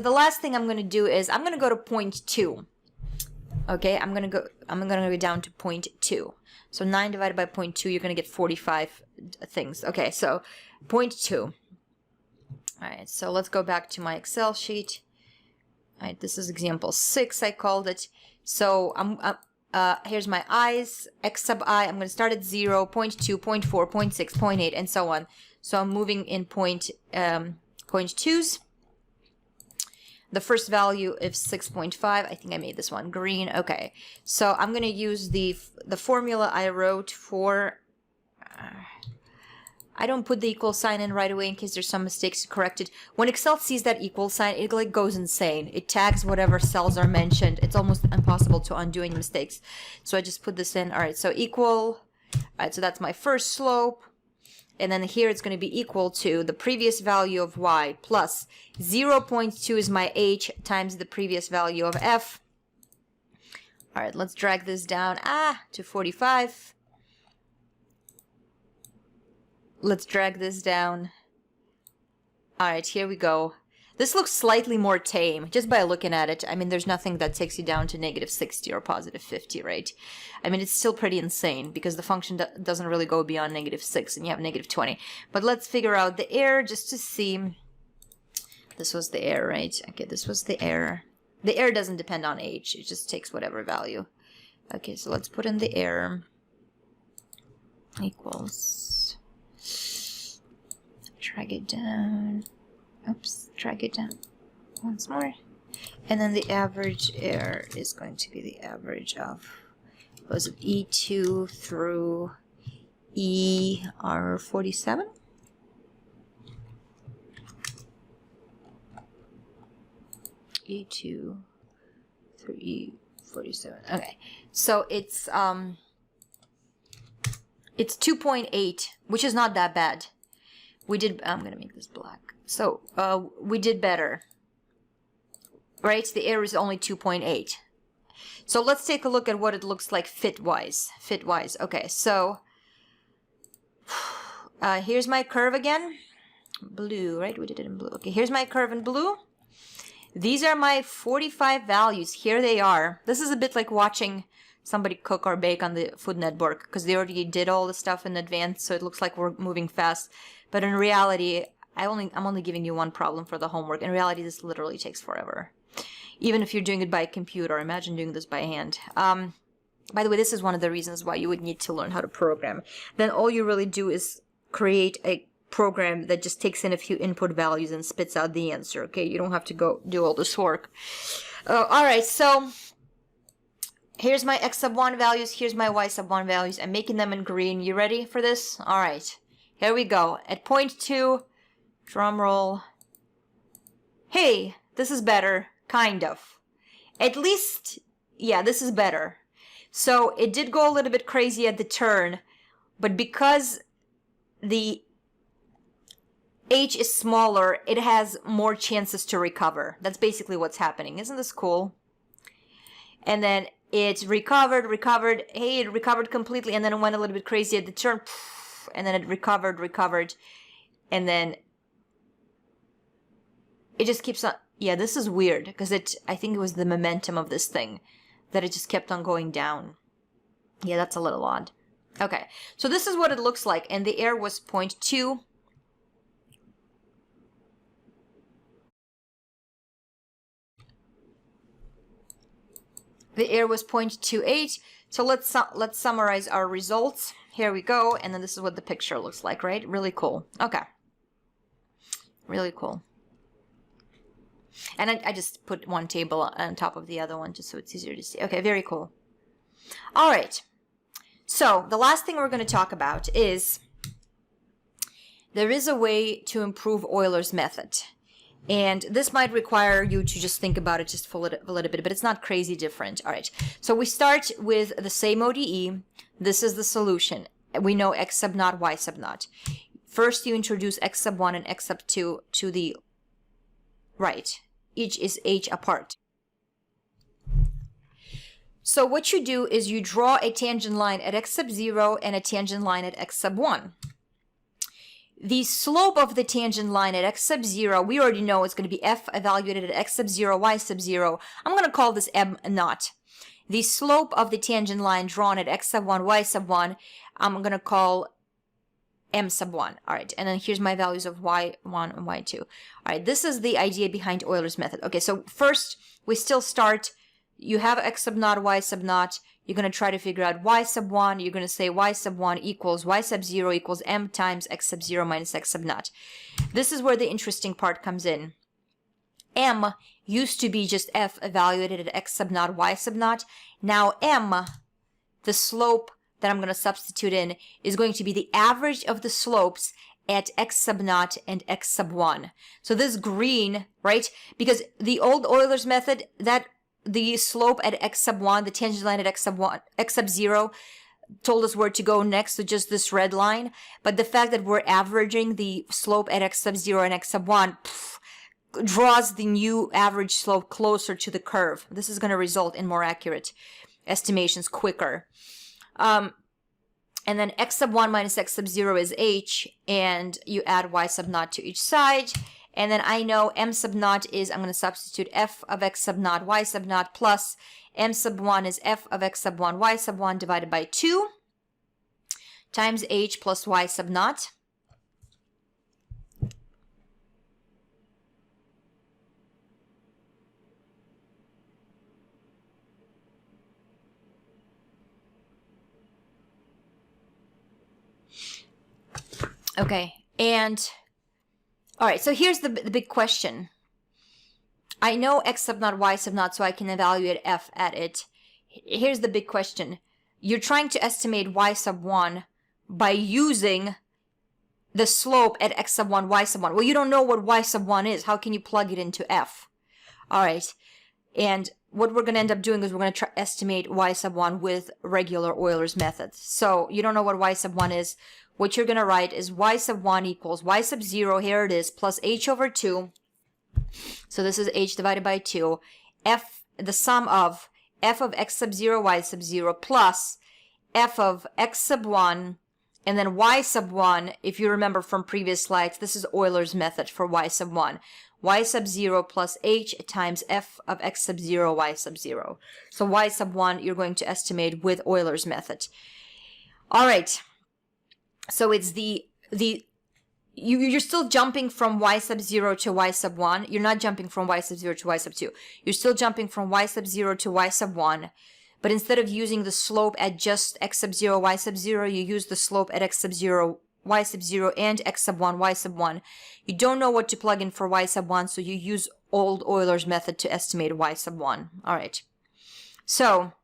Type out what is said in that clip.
the last thing I'm going to do is I'm going to go to 0.2. Okay, I'm going to go down to 0.2. So 9 divided by 0.2, you're going to get 45 things. Okay, so 0.2. All right, so let's go back to my Excel sheet. All right, this is example 6, I called it. So here's my i's, x sub I. I'm going to start at 0, 0.2, 0.4, 0.6, 0.8, and so on. So I'm moving in 0.2s. The first value is 6.5. I think I made this one green. Okay, so I'm going to use the formula I wrote for... I don't put the equal sign in right away in case there's some mistakes to correct it. When Excel sees that equal sign, it like goes insane. It tags whatever cells are mentioned. It's almost impossible to undo any mistakes. So I just put this in. All right, so equal. All right, so that's my first slope. And then here it's going to be equal to the previous value of y plus 0.2 is my h times the previous value of f. All right, let's drag this down to 45. Let's drag this down. All right, here we go. This looks slightly more tame just by looking at it. I mean, there's nothing that takes you down to -60 or +50, right? I mean, it's still pretty insane because the function doesn't really go beyond -6 and you have -20. But let's figure out the error just to see. This was the error, right? Okay, this was the error. The error doesn't depend on h. It just takes whatever value. Okay, so let's put in the error. Equals. Drag it down. Oops, drag it down once more. And then the average error is going to be the average of, was it E2 through ER47? E2 through E47. Okay, so it's 2.8, which is not that bad. We did, I'm going to make this black. So, we did better. Right? The error is only 2.8. So let's take a look at what it looks like fit-wise. Fit-wise. Okay, so here's my curve again. Blue, right? We did it in blue. Okay, here's my curve in blue. These are my 45 values. Here they are. This is a bit like watching somebody cook or bake on the Food Network because they already did all the stuff in advance, so it looks like we're moving fast. But in reality, I'm only giving you one problem for the homework. In reality, this literally takes forever. Even if you're doing it by computer, imagine doing this by hand. By the way, this is one of the reasons why you would need to learn how to program. Then all you really do is create a program that just takes in a few input values and spits out the answer, okay? You don't have to go do all this work. All right, so here's my x sub 1 values. Here's my y sub 1 values. I'm making them in green. You ready for this? All right. Here we go. At 0.2, drum roll. Hey, this is better. Kind of. At least, yeah, this is better. So it did go a little bit crazy at the turn, but because the h is smaller, it has more chances to recover. That's basically what's happening. Isn't this cool? And then it recovered. Hey, it recovered completely, and then it went a little bit crazy at the turn. And then it recovered, and then it just keeps on. Yeah, this is weird because I think it was the momentum of this thing that it just kept on going down. Yeah, that's a little odd. Okay, so this is what it looks like, and the error was 0.2. The error was 0.28. So let's summarize our results. Here we go, and then this is what the picture looks like, right? Really cool. Okay. Really cool. And I just put one table on top of the other one just so it's easier to see. Okay, very cool. All right. So the last thing we're going to talk about is there is a way to improve Euler's method. And this might require you to just think about it just for a little bit, but it's not crazy different. All right. So we start with the same ODE. This is the solution. We know x sub naught, y sub naught. First, you introduce x sub 1 and x sub 2 to the right. Each is h apart. So what you do is you draw a tangent line at x sub 0 and a tangent line at x sub 1. the slope of the tangent line at x sub 0, we already know it's going to be f evaluated at x sub 0, y sub 0. I'm going to call this m naught. The slope of the tangent line drawn at x sub 1, y sub 1, I'm going to call m sub 1. All right, and then here's my values of y1 and y2. All right, this is the idea behind Euler's method. Okay, so first, we still start, you have x sub naught, y sub naught. You're going to try to figure out y sub 1. You're going to say y sub 1 equals y sub 0 equals m times x sub 0 minus x sub naught. This is where the interesting part comes in. M used to be just f evaluated at x sub naught, y sub naught. Now m, the slope that I'm going to substitute in, is going to be the average of the slopes at x sub naught and x sub 1. So this green, right? Because the old Euler's method, that the slope at x sub 1, the tangent line at x sub 1, x sub 0, told us where to go next to just this red line. But the fact that we're averaging the slope at x sub 0 and x sub 1 draws the new average slope closer to the curve. This is going to result in more accurate estimations quicker. And then x sub 1 minus x sub 0 is h, and you add y sub naught to each side. And then I know m sub naught is, I'm going to substitute f of x sub naught, y sub naught, plus m sub 1 is f of x sub 1, y sub 1 divided by 2 times h plus y sub naught. Okay, and all right, so here's the big question. I know x sub naught, y sub naught, so I can evaluate f at it. Here's the big question. You're trying to estimate y sub 1 by using the slope at x sub 1, y sub 1. Well, you don't know what y sub 1 is. How can you plug it into f? All right, and what we're going to end up doing is we're going to estimate y sub 1 with regular Euler's method. So you don't know what y sub 1 is. What you're going to write is y sub 1 equals y sub 0, here it is, plus h over 2. So this is h divided by 2. F, the sum of f of x sub 0, y sub 0, plus f of x sub 1, and then y sub 1, if you remember from previous slides, this is Euler's method for y sub 1. Y sub 0 plus h times f of x sub 0, y sub 0. So y sub 1, you're going to estimate with Euler's method. All right. So it's you're still jumping from y sub 0 to y sub 1. You're not jumping from y sub 0 to y sub 2. You're still jumping from y sub 0 to y sub 1. But instead of using the slope at just x sub 0, y sub 0, you use the slope at x sub 0, y sub 0, and x sub 1, y sub 1. You don't know what to plug in for y sub 1, so you use old Euler's method to estimate y sub 1. All right. So